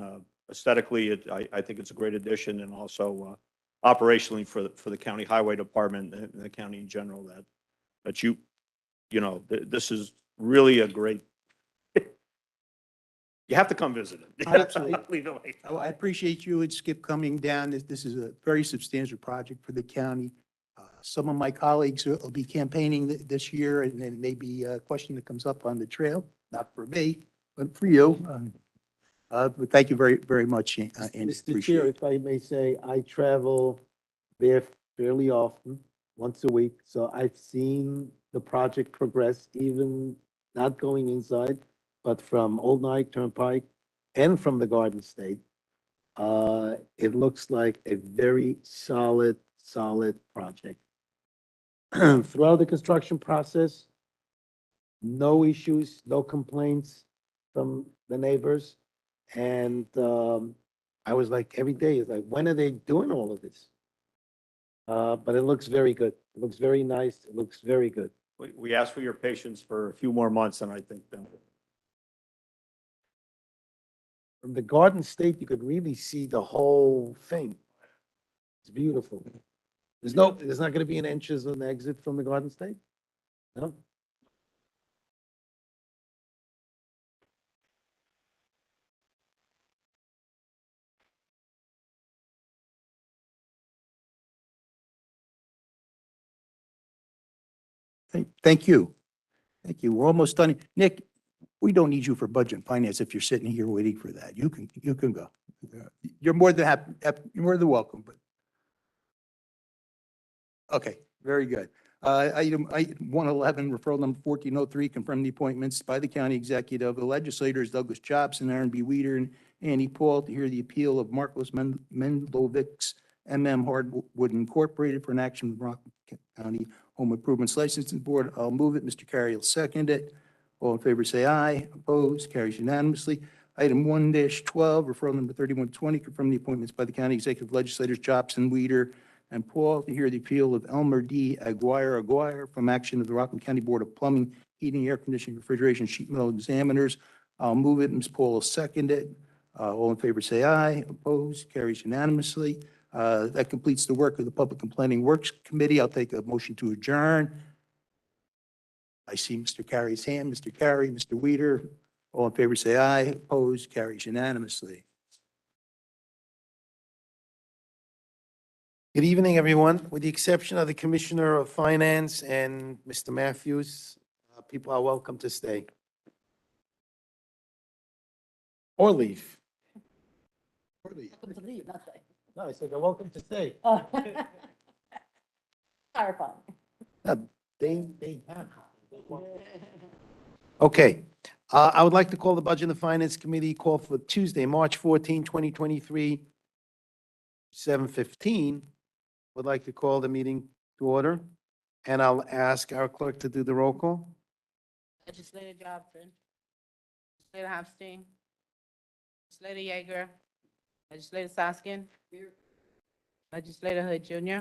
aesthetically, I think it's a great addition, and also operationally for the county highway department and the county in general, that this is really a great. You have to come visit it. Absolutely. Leave it like that. I appreciate you and Skip coming down. This is a very substantial project for the county. Some of my colleagues will be campaigning this year, and then maybe a question that comes up on the trail, not for me, but for you. But thank you very, very much, Andy. Mr. Appreciate Chair, it. if I may say, I travel there fairly often, once a week, so I've seen the project progress, even not going inside, but from Old Nike Turnpike and from the Garden State. It looks like a very solid project. Throughout the construction process, no issues, no complaints from the neighbors. And I was like, every day, it's like, when are they doing all of this? But it looks very good. It looks very nice. It looks very good. We ask for your patience for a few more months, and I think then. From the Garden State, you could really see the whole thing. It's beautiful. There's not going to be an entrance on the exit from the Garden State? No? Thank you. Thank you. We're almost done. Nick, we don't need you for budget and finance if you're sitting here waiting for that. You can go. You're more than happy, you're more than welcome, but. Okay, very good. Item 111, referral number 1403, confirm the appointments by the county executive, the legislators Douglas Jobson, Aaron B. Weeder, and Andy Paul to hear the appeal of Marcos Mendovics, MM Hardwood Incorporated, for an action with Rockland County Home Improvements Licensing Board. I'll move it. Mr. Carey will second it. All in favor, say aye. Opposed, carries unanimously. Item 1-12, referral number 3120, confirm the appointments by the county executive legislators Jobson, Weeder, and Paul to hear the appeal of Elmer D. Aguirre from action of the Rockland County Board of Plumbing, Heating, Air Conditioning, Refrigeration, Sheet Metal Examiners. I'll move it. Ms. Paul will second it. All in favor, say aye. Opposed, carries unanimously. That completes the work of the Public and Planning Works Committee. I'll take a motion to adjourn. I see Mr. Carey's hand. Mr. Carey, Mr. Weeder. All in favor, say aye. Opposed, carries unanimously. Good evening, everyone. With the exception of the Commissioner of Finance and Mr. Matthews, people are welcome to stay. Or leave. Welcome to leave, nothing. No, I said, you're welcome to stay. Oh. Clarifying. They have. Okay, I would like to call the Budget and Finance Committee call for Tuesday, March 14, 2023, 7:15. Would like to call the meeting to order, and I'll ask our clerk to do the roll call. Legislator Johnson. Legislator Hopstein. Legislator Yeager. Legislator Soskin. Legislator Hood Jr.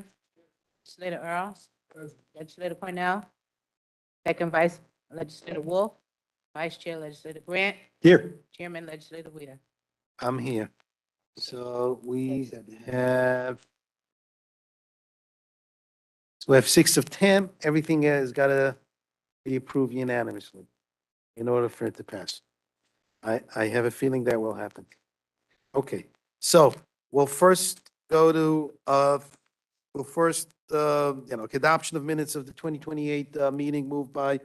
Legislator Earl. Legislator Cornell. Second Vice Legislator Wolf. Vice Chair Legislator Grant. Here. Chairman Legislator Weider. I'm here. So we have, 6 of 10. Everything has got to be approved unanimously in order for it to pass. I have a feeling that will happen. Okay, so we'll first go to, adoption of minutes of the 2028 meeting moved by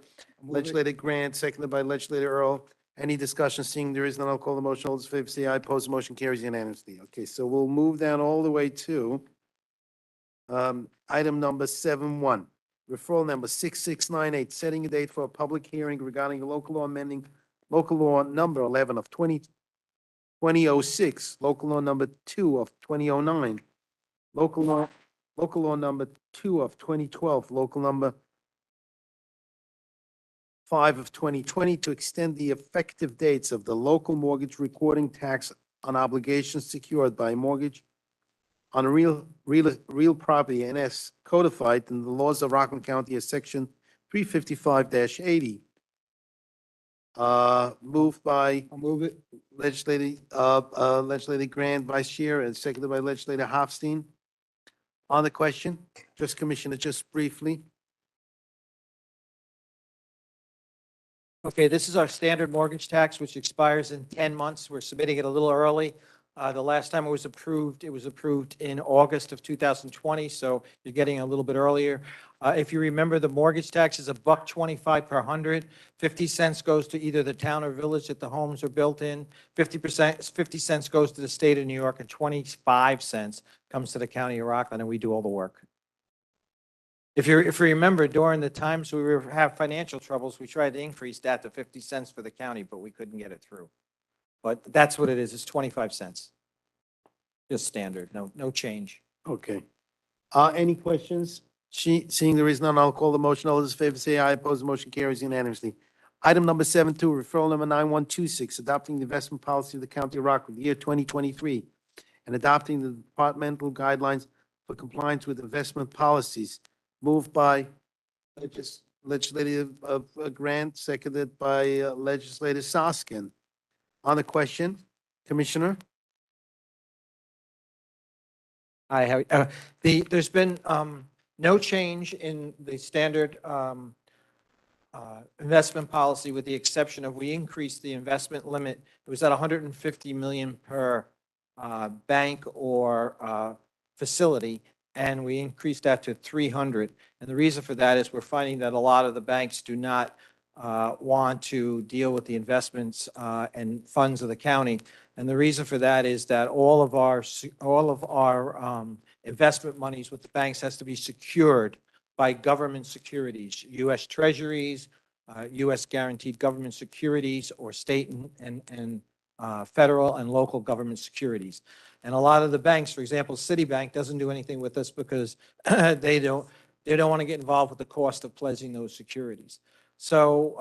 Legislator Grant, seconded by Legislator Earl. Any discussion? Seeing there is none, I'll call the motion. All those in favor say aye. Opposed, the motion carries unanimously. Okay, so we'll move down all the way to item number 7.1, referral number 6698, setting a date for a public hearing regarding a local law amending local law number 11 of 2006, local law number 2 of 2009, local law number 2 of 2012, local number 5 of 2020 to extend the effective dates of the local mortgage recording tax on obligations secured by mortgage on real property and as codified in the laws of Rockland County as section 355-80. Moved by I'll move it. Legislator Grant, Vice Chair, and seconded by Legislator Hofstein. On the question, just Commissioner, just briefly. Okay, this is our standard mortgage tax, which expires in 10 months. We're submitting it a little early. The last time it was approved in August of 2020, so you're getting a little bit earlier. If you remember, the mortgage tax is $1.25 per 100. 50 cents goes to either the town or village that the homes are built in. 50 cents goes to the state of New York, and 25 cents comes to the county of Rockland, and we do all the work. If you remember, during the times have financial troubles, we tried to increase that to 50 cents for the county, but we couldn't get it through. But that's what it is. It's 25 cents. Just standard. No change. Okay. Any questions? Seeing there is none, I'll call the motion. All those in favor say aye. Opposed, the motion carries unanimously. Item number 7.2, referral number 9126, adopting the investment policy of the County of Rockland, the year 2023, and adopting the departmental guidelines for compliance with investment policies. Moved by Legislative Grant, seconded by Legislator Soskin. On the question, Commissioner? There's been no change in the standard investment policy, with the exception of we increased the investment limit. It was at 150 million per bank or facility, and we increased that to 300. And the reason for that is we're finding that a lot of the banks do not want to deal with the investments and funds of the county. And the reason for that is that all of our investment monies with the banks has to be secured by government securities, U.S. Treasuries, U.S. guaranteed government securities, or state and federal and local government securities. And a lot of the banks, for example, Citibank doesn't do anything with us because they don't want to get involved with the cost of pledging those securities. So,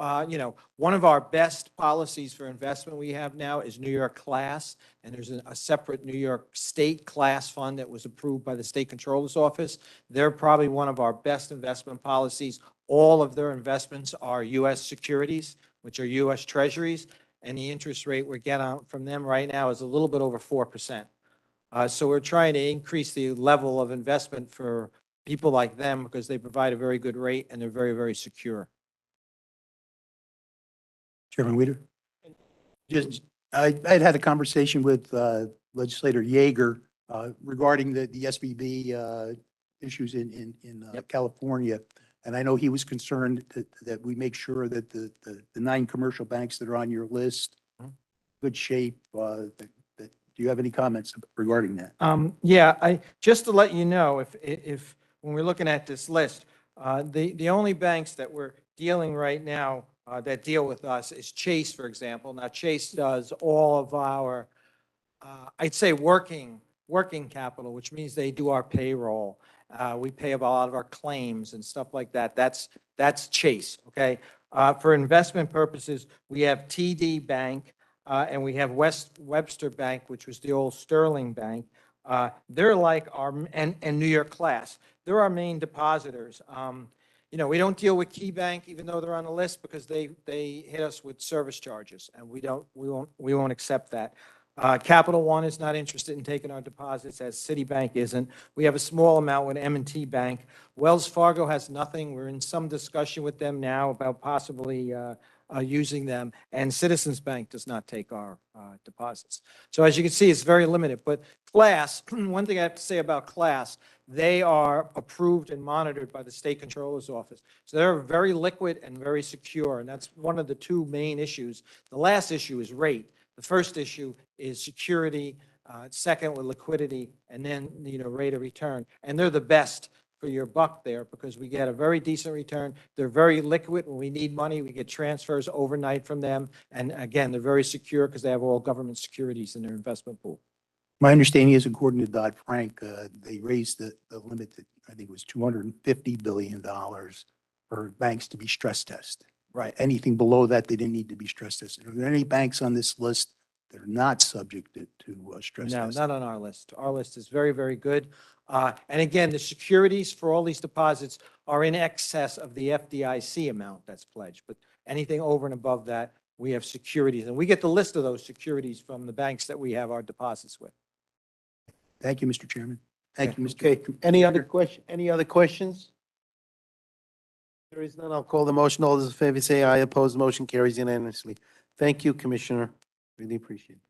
one of our best policies for investment we have now is New York Class, and there's a separate New York State Class fund that was approved by the State Controller's Office. They're probably one of our best investment policies. All of their investments are U.S. securities, which are U.S. Treasuries, and the interest rate we're getting from them right now is a little bit over 4%. So we're trying to increase the level of investment for people like them because they provide a very good rate and they're very, very secure. Chairman Weider? I'd had a conversation with Legislator Yeager regarding the SVB issues in California. And I know he was concerned that we make sure that the 9 commercial banks that are on your list good shape. Do you have any comments regarding that? Yeah, just to let you know, if, when we're looking at this list, the only banks that we're dealing right now, that deal with us is Chase, for example. Now, Chase does all of our, I'd say working capital, which means they do our payroll. We pay a lot of our claims and stuff like that. That's Chase, okay? For investment purposes, we have TD Bank, and we have Webster Bank, which was the old Sterling Bank. They're like our, and New York Class. They're our main depositors. You know, we don't deal with Key Bank, even though they're on the list, because they hit us with service charges, and we won't accept that. Capital One is not interested in taking our deposits, as Citibank isn't. We have a small amount with M&T Bank. Wells Fargo has nothing. We're in some discussion with them now about possibly using them, and Citizens Bank does not take our deposits. So as you can see, it's very limited. But Class, one thing I have to say about Class, they are approved and monitored by the State Controller's Office. So they're very liquid and very secure, and that's one of the two main issues. The last issue is rate. The first issue is security, second with liquidity, and then, rate of return. And they're the best for your buck there because we get a very decent return. They're very liquid. When we need money, we get transfers overnight from them. And again, they're very secure because they have all government securities in their investment pool. My understanding is, according to Dodd-Frank, they raised the limit to, I think it was $250 billion for banks to be stress tested. Right. Anything below that, they didn't need to be stress tested. Are there any banks on this list that are not subject to stress No, testing? not on our list. Our list is very, very good. And again, the securities for all these deposits are in excess of the FDIC amount that's pledged. But anything over and above that, we have securities. And we get the list of those securities from the banks that we have our deposits with. Thank you, Mr. Chairman. Thank you, Mr. Okay, any other questions? There is none, I'll call the motion. All those in favor say aye. Opposed, motion carries unanimously. Thank you, Commissioner. Really appreciate it.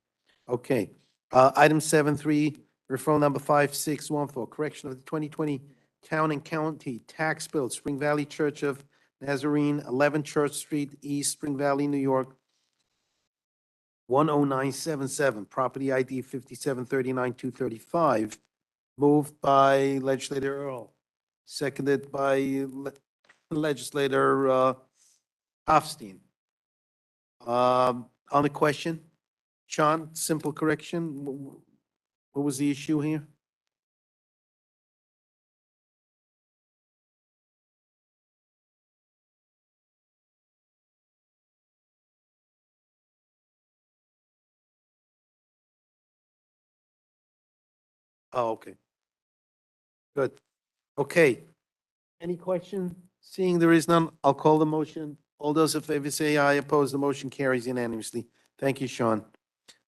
Okay, item 7.3, referral number 5614, correction of the 2020 town and county tax bill, Spring Valley Church of Nazarene, 11 Church Street, East Spring Valley, New York, 10977, property ID 5739235, moved by Legislator Earl, seconded by Legislator Hofstein. On the question, Sean, simple correction. What was the issue here? Oh, okay. Good. Okay. Any question? Seeing there is none, I'll call the motion. All those in favor say aye. Opposed, the motion carries unanimously. Thank you, Sean.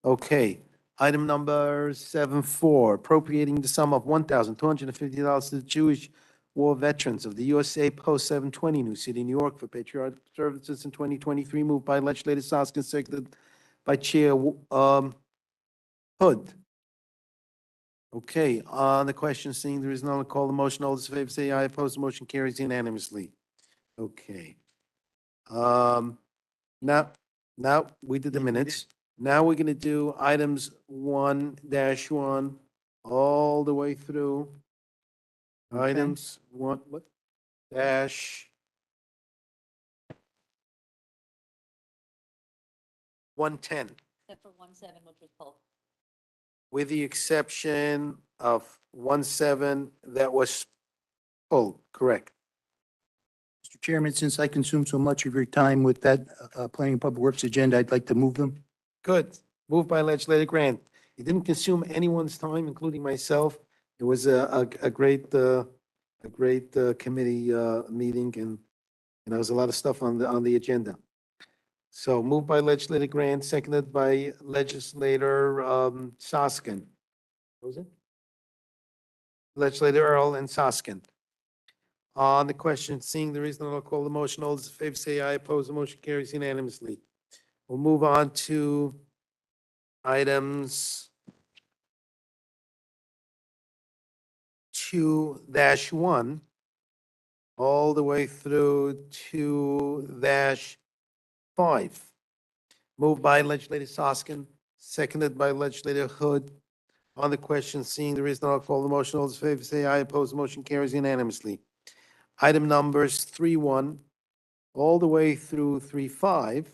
Okay. Item number 7.4, appropriating the sum of $1,250 to the Jewish War Veterans of the USA Post 720, New City, New York, for patriotic services in 2023, moved by Legislator Soskin, seconded by Chair Hood. Okay, on the question, seeing there is none, I'll call the motion. All those in favor say aye. Opposed, the motion carries unanimously. Okay. Now we did the minutes. Now we're going to do items 1-1 all the way through. Okay. Items 1 dash 110. Except for 17, which was pulled. With the exception of 17 that was pulled, correct? Mr. Chairman, since I consumed so much of your time with that Planning and Public Works agenda, I'd like to move them. Good. Moved by Legislator Grant. It didn't consume anyone's time, including myself. It was a great committee meeting, and there was a lot of stuff on the agenda. So moved by Legislator Grant, seconded by Legislator Soskin. What was it? Legislator Earl and Soskin. On the question, seeing there is none, I'll call the motion. All those in favor say aye. Opposed, the motion carries unanimously. We'll move on to items 2-1 all the way through 2-5. Moved by Legislator Soskin, seconded by legislator Hood. On the question, seeing there is none, I'll call the motion. All those in favor say aye. Opposed, the motion carries unanimously. Item numbers 3-1 all the way through 3-5.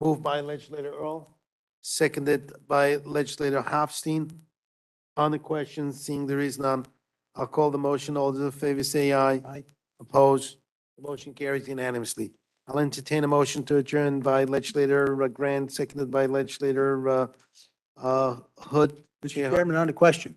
Moved by legislator Earl, seconded by legislator Hofstein. On the question, seeing there is none, I'll call the motion. All those in favor say aye. Aye. Opposed? The motion carries unanimously. I'll entertain a motion to adjourn by legislator Grant, seconded by legislator Hood. Mr. Chairman, on the question.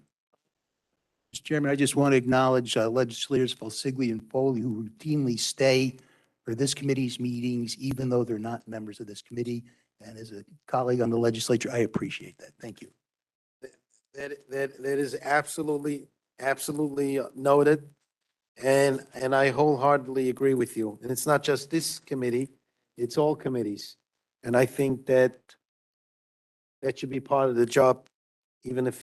Mr. Chairman, I just want to acknowledge legislators Falsigli and Foley who routinely stay for this committee's meetings, even though they're not members of this committee. And as a colleague on the legislature, I appreciate that. Thank you. That is absolutely noted. And I wholeheartedly agree with you. And it's not just this committee, it's all committees. And I think that should be part of the job, even if